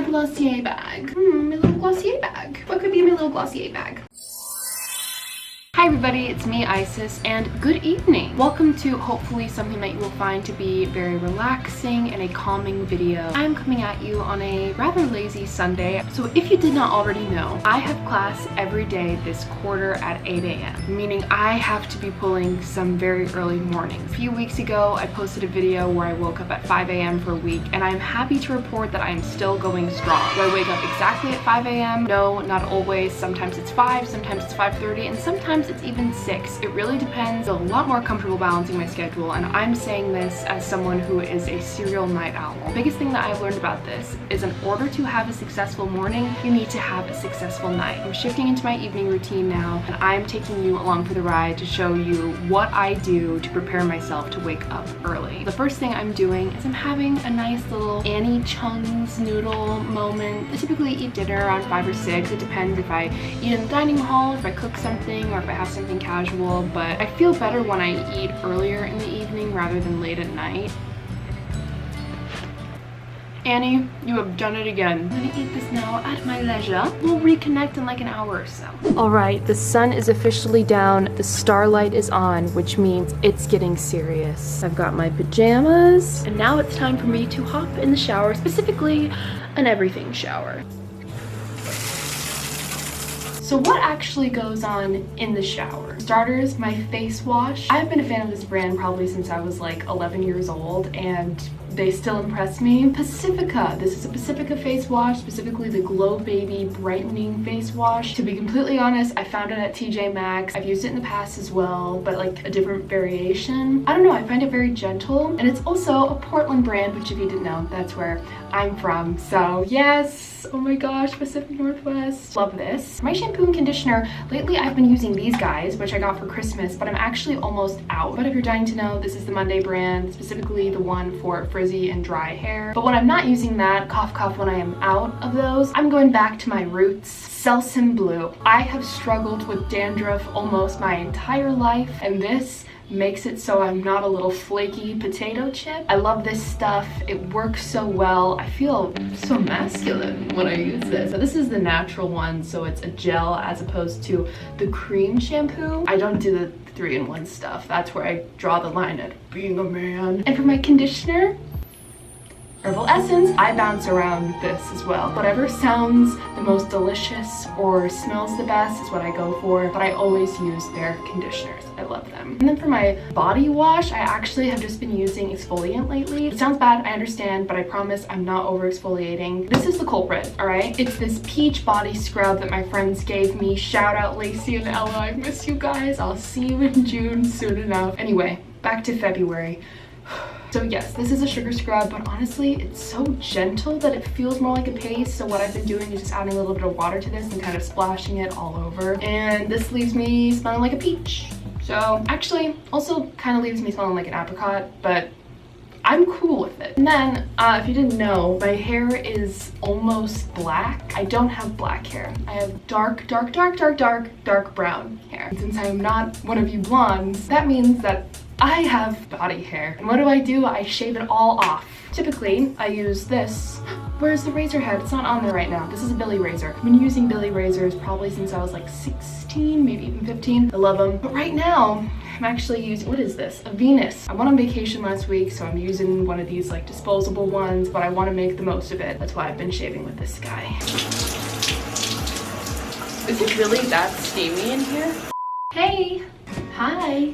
my Glossier bag? My little Glossier bag. What could be my little Glossier bag? Hi everybody, it's me, Isis, and good evening. Welcome to hopefully something that you will find to be very relaxing and a calming video. I'm coming at you on a rather lazy Sunday. So if you did not already know, I have class every day this quarter at 8 a.m. meaning I have to be pulling some very early mornings. A few weeks ago, I posted a video where I woke up at 5 a.m. for a week, and I'm happy to report that I am still going strong. Do I wake up exactly at 5 a.m.? No, not always. Sometimes it's 5, sometimes it's 5:30, and sometimes it's even 6. It really depends. I'm a lot more comfortable balancing my schedule, and I'm saying this as someone who is a serial night owl. The biggest thing that I've learned about this is in order to have a successful morning, you need to have a successful night. I'm shifting into my evening routine now, and I'm taking you along for the ride to show you what I do to prepare myself to wake up early. The first thing I'm doing is I'm having a nice little Annie Chung's noodle moment. I typically eat dinner around 5 or 6. It depends if I eat in the dining hall, if I cook something, or if I have something casual, but I feel better when I eat earlier in the evening rather than late at night. Annie, you have done it again. I'm gonna eat this now at my leisure. We'll reconnect in like an hour or so. All right, the sun is officially down. The starlight is on, which means it's getting serious. I've got my pajamas, and now it's time for me to hop in the shower, specifically an everything shower. So what actually goes on in the shower? Starters, my face wash. I've been a fan of this brand probably since I was like 11 years old, and they still impress me. Pacifica. This is a Pacifica face wash, specifically the Glow Baby Brightening Face Wash. To be completely honest, I found it at TJ Maxx. I've used it in the past as well, but like a different variation. I don't know, I find it very gentle, and it's also a Portland brand, which if you didn't know, that's where I'm from. So yes, oh my gosh, Pacific Northwest. Love this. My shampoo and conditioner, lately I've been using these guys, which I got for Christmas, but I'm actually almost out. But if you're dying to know, this is the Monday brand, specifically the one for frizzy and dry hair. But when I'm not using that, cough cough, when I am out of those, I'm going back to my roots. Selsun Blue. I have struggled with dandruff almost my entire life, and this makes it so I'm not a little flaky potato chip. I love this stuff. It works so well. I feel so masculine when I use this. So this is the natural one, so it's a gel as opposed to the cream shampoo. I don't do the 3-in-1 stuff. That's where I draw the line at being a man. And for my conditioner, Herbal Essence. I bounce around this as well. Whatever sounds the most delicious or smells the best is what I go for, but I always use their conditioners. I love them. And then for my body wash, I actually have just been using exfoliant lately. It sounds bad, I understand, but I promise I'm not over exfoliating. This is the culprit, all right? It's this peach body scrub that my friends gave me. Shout out Lacey and Ella, I miss you guys. I'll see you in June soon enough. Anyway, back to February. So yes, this is a sugar scrub, but honestly, it's so gentle that it feels more like a paste. So what I've been doing is just adding a little bit of water to this and kind of splashing it all over. And this leaves me smelling like a peach. So actually, also kind of leaves me smelling like an apricot, but I'm cool with it. And then, if you didn't know, my hair is almost black. I don't have black hair. I have dark brown hair. And since I am not one of you blondes, that means that I have body hair. And what do? I shave it all off. Typically, I use this. Where's the razor head? It's not on there right now. This is a Billy razor. I've been using Billy razors probably since I was like 16, maybe even 15. I love them. But right now, I'm actually using, what is this? A Venus. I went on vacation last week, so I'm using one of these like disposable ones, but I want to make the most of it. That's why I've been shaving with this guy. Is it really that steamy in here? Hey, hi.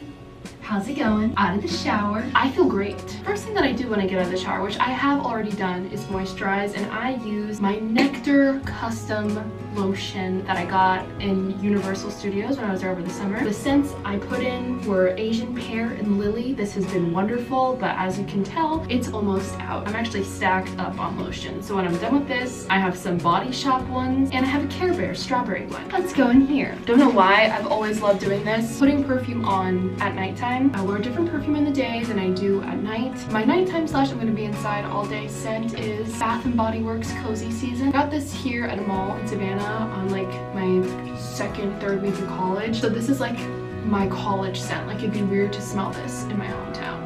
How's it going? Out of the shower. I feel great. First thing that I do when I get out of the shower, which I have already done, is moisturize, and I use my Nectar custom lotion that I got in Universal Studios when I was there over the summer. The scents I put in were Asian Pear and Lily. This has been wonderful, but as you can tell, it's almost out. I'm actually stacked up on lotion. So when I'm done with this, I have some Body Shop ones, and I have a Care Bear strawberry one. Let's go in here. Don't know why, I've always loved doing this. Putting perfume on at nighttime. I wear a different perfume in the day than I do at night. My nighttime / I'm gonna be inside all day scent is Bath & Body Works Cozy Season. Got this here at a mall in Savannah on like my second, third week of college. So this is like my college scent. Like it'd be weird to smell this in my hometown.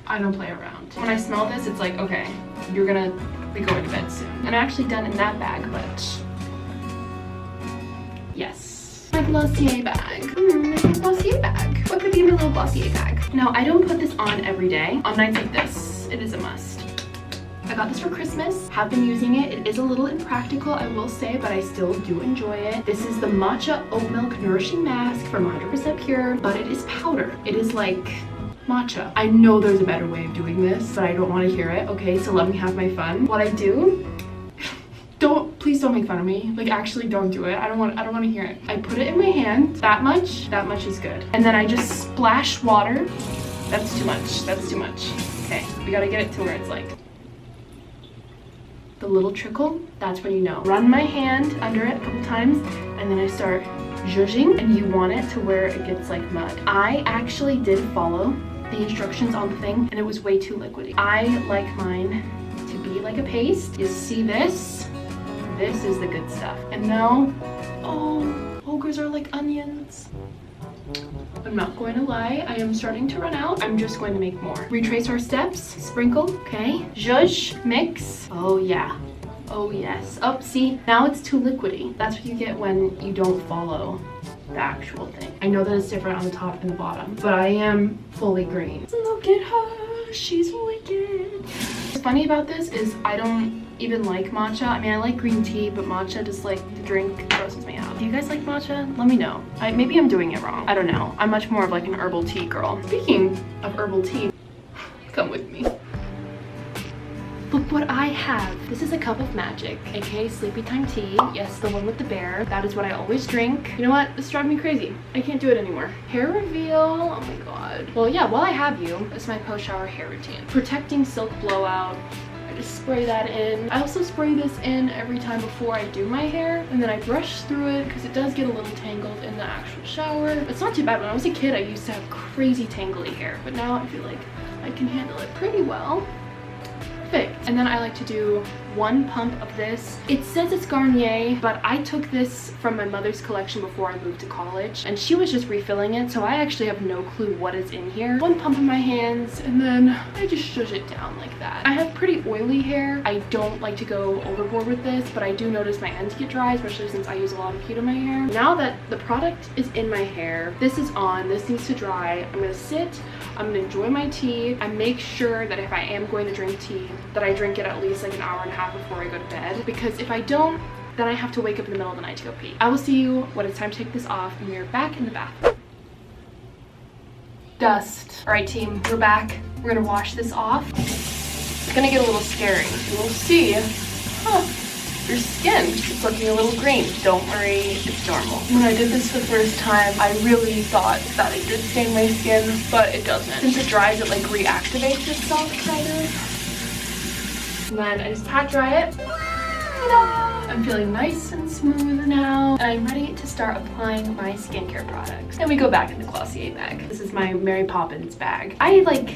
I don't play around. When I smell this, it's like, okay, you're gonna be going to bed soon. And I'm actually done in that bag, but yes. My Glossier bag. My Glossier bag. What could be in my little Glossier bag? Now, I don't put this on every day. On nights like this, it is a must. I got this for Christmas, have been using it. It is a little impractical, I will say, but I still do enjoy it. This is the Matcha Oat Milk Nourishing Mask from 100% Pure, but it is powder. It is like matcha. I know there's a better way of doing this, but I don't want to hear it, okay? So let me have my fun. What I do, please don't make fun of me. Like, actually don't do it. I don't want to hear it. I put it in my hand, that much is good. And then I just splash water. That's too much, Okay, we gotta get it to where it's like the little trickle, that's when you know. Run my hand under it a couple times, and then I start zhuzhing, and you want it to where it gets like mud. I actually did follow the instructions on the thing, and it was way too liquidy. I like mine to be like a paste. You see this? This is the good stuff. And now, oh, ogres are like onions. I'm not going to lie, I am starting to run out. I'm just going to make more. Retrace our steps, sprinkle, okay. Zhuzh, mix. Oh yeah, oh yes. Oh, see, now it's too liquidy. That's what you get when you don't follow the actual thing. I know that it's different on the top and the bottom, but I am fully green. Look at her, she's wicked. What's funny about this is I don't even like matcha. I mean, I like green tea, but matcha, just like the drink, grosses me out. Do you guys like matcha? Let me know. Maybe I'm doing it wrong. I don't know. I'm much more of like an herbal tea girl. Speaking of herbal tea, come with me. Look what I have. This is a cup of magic, aka sleepy time tea. Yes, the one with the bear. That is what I always drink. You know what? This drives me crazy. I can't do it anymore. Hair reveal. Oh my god. Well, yeah, while I have you, this is my post-shower hair routine. Protecting silk blowout. I just spray that in. I also spray this in every time before I do my hair, and then I brush through it because it does get a little tangled in the actual shower. It's not too bad. When I was a kid, I used to have crazy tangly hair, but now I feel like I can handle it pretty well. Perfect. And then I like to do one pump of this. It says it's Garnier, but I took this from my mother's collection before I moved to college, and she was just refilling it, so I actually have no clue what is in here. One pump in my hands, and then I just shush it down like that. I have pretty oily hair. I don't like to go overboard with this, but I do notice my ends get dry, especially since I use a lot of heat in my hair. Now that the product is in my hair, this is on, this needs to dry. I'm gonna sit, I'm gonna enjoy my tea. I make sure that if I am going to drink tea, that I drink it at least like an hour and a half before I go to bed, because if I don't, then I have to wake up in the middle of the night to go pee. I will see you when it's time to take this off, and we are back in the bathroom. Dust. All right, team, we're back. We're gonna wash this off. It's gonna get a little scary. You'll see, your skin is looking a little green. Don't worry, it's normal. When I did this for the first time, I really thought that it did stain my skin, but it doesn't. Since it dries, it like reactivates itself, kind of. And then I just pat dry it. I'm feeling nice and smooth now, and I'm ready to start applying my skincare products. And we go back in the Glossier bag. This is my Mary Poppins bag. I like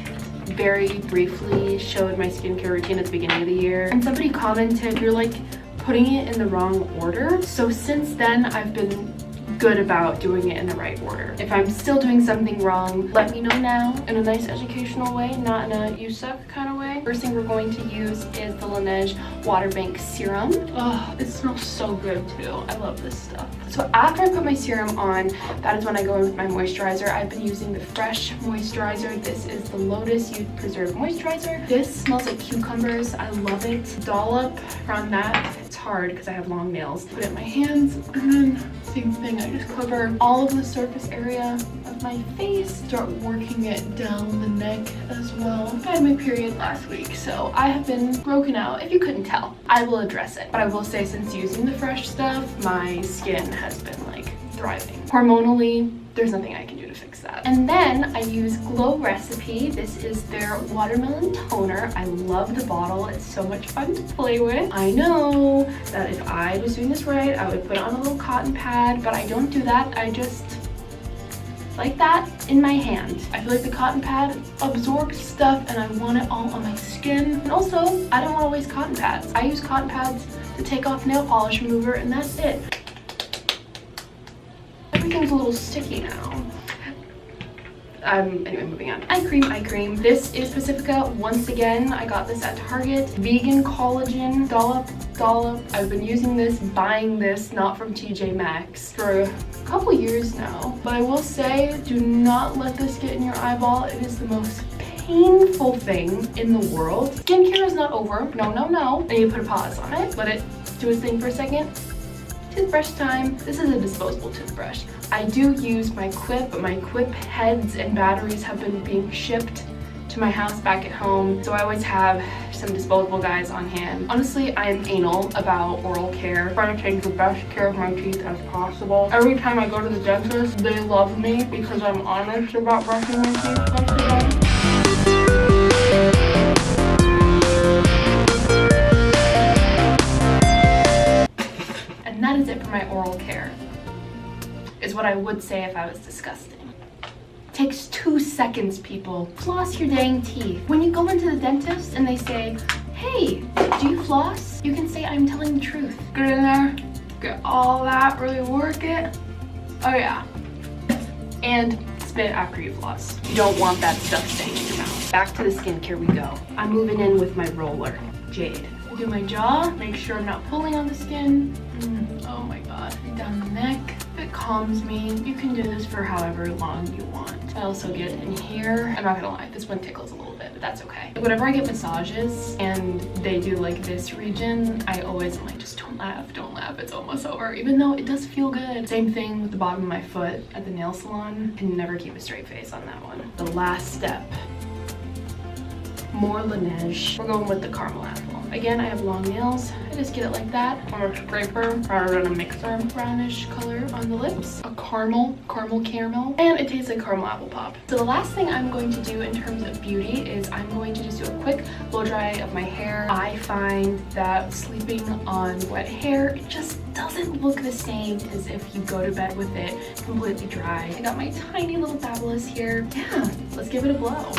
very briefly showed my skincare routine at the beginning of the year, and somebody commented, you're like putting it in the wrong order. So since then, I've been good about doing it in the right order. If I'm still doing something wrong, let me know now in a nice educational way, not in a you suck kind of way. First thing we're going to use is the Laneige Water Bank Serum. Oh, it smells so good too. I love this stuff. So after I put my serum on, that is when I go in with my moisturizer. I've been using the Fresh moisturizer. This is the Lotus Youth Preserve moisturizer. This smells like cucumbers. I love it. Dollop around that. It's hard because I have long nails. Put it in my hands, and then same thing. I just cover all of the surface area of my face. Start working it down the neck as well. I had my period last week, so I have been broken out. If you couldn't tell, I will address it. But I will say, since using the Fresh stuff, my skin has been like thriving. Hormonally, there's nothing I can do to fix that. And then I use Glow Recipe. This is their watermelon toner. I love the bottle. It's so much fun to play with. I know that if I was doing this right, I would put it on a little cotton pad, but I don't do that. I just like that in my hand. I feel like the cotton pad absorbs stuff, and I want it all on my skin. And also, I don't want to waste cotton pads. I use cotton pads to take off nail polish remover, and that's it. Everything's a little sticky now. Anyway, moving on. Eye cream. This is Pacifica. Once again, I got this at Target. Vegan collagen dollop. I've been using this, buying this, not from TJ Maxx, for a couple years now. But I will say, do not let this get in your eyeball. It is the most painful thing in the world. Skincare is not over. No. I need to put a pause on it. Let it do its thing for a second. Toothbrush time. This is a disposable toothbrush. I do use my Quip, but my Quip heads and batteries have been being shipped to my house back at home, so I always have some disposable guys on hand. Honestly, I am anal about oral care, trying to take the best care of my teeth as possible. Every time I go to the dentist, they love me because I'm honest about brushing my teeth once a day. And that is it for my oral care, is what I would say if I was disgusting. Takes 2 seconds, people. Floss your dang teeth. When you go into the dentist and they say, hey, do you floss? You can say, I'm telling the truth. Get in there, get all that, really work it. Oh yeah. And spit after you floss. You don't want that stuff staying in your mouth. Back to the skincare we go. I'm moving in with my roller, Jade. I do my jaw, make sure I'm not pulling on the skin. Oh my god. Down the neck. It calms me. You can do this for however long you want. I also get in here. I'm not gonna lie, this one tickles a little bit, but that's okay. Whenever I get massages and they do like this region, I always am like, just don't laugh, it's almost over. Even though it does feel good. Same thing with the bottom of my foot at the nail salon. Can never keep a straight face on that one. The last step. More Laneige. We're going with the caramel apple. Again, I have long nails. I just get it like that on a scraper rather than a mixer. Brownish color on the lips. A caramel, and it tastes like caramel apple pop. So the last thing I'm going to do in terms of beauty is I'm going to just do a quick blow dry of my hair. I find that sleeping on wet hair, it just doesn't look the same as if you go to bed with it completely dry. I got my tiny little Fabulous here. Yeah, let's give it a blow.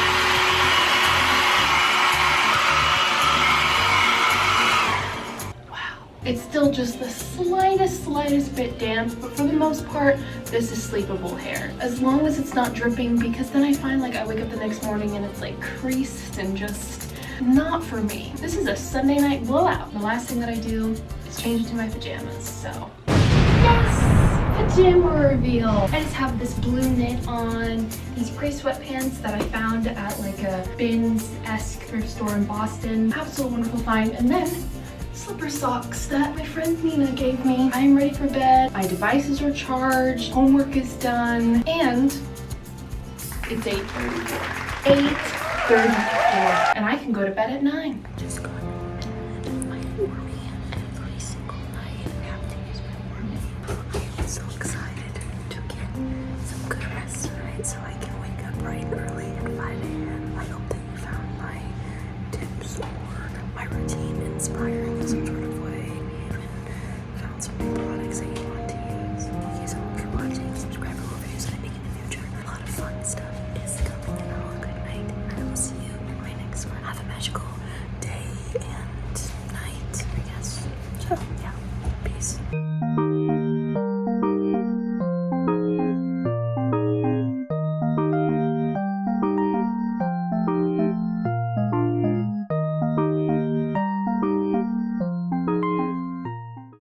It's still just the slightest bit damp, but for the most part, this is sleepable hair. As long as it's not dripping, because then I find like I wake up the next morning and it's like creased and just not for me. This is a Sunday night blowout. The last thing that I do is change into my pajamas, so. Yes! Pajama reveal. I just have this blue knit on, these gray sweatpants that I found at like a Bins-esque thrift store in Boston. Absolute wonderful find. And then slipper socks that my friend Nina gave me. I'm ready for bed. My devices are charged. Homework is done. And it's 8:34. 8:34. And I can go to bed at 9. Just go.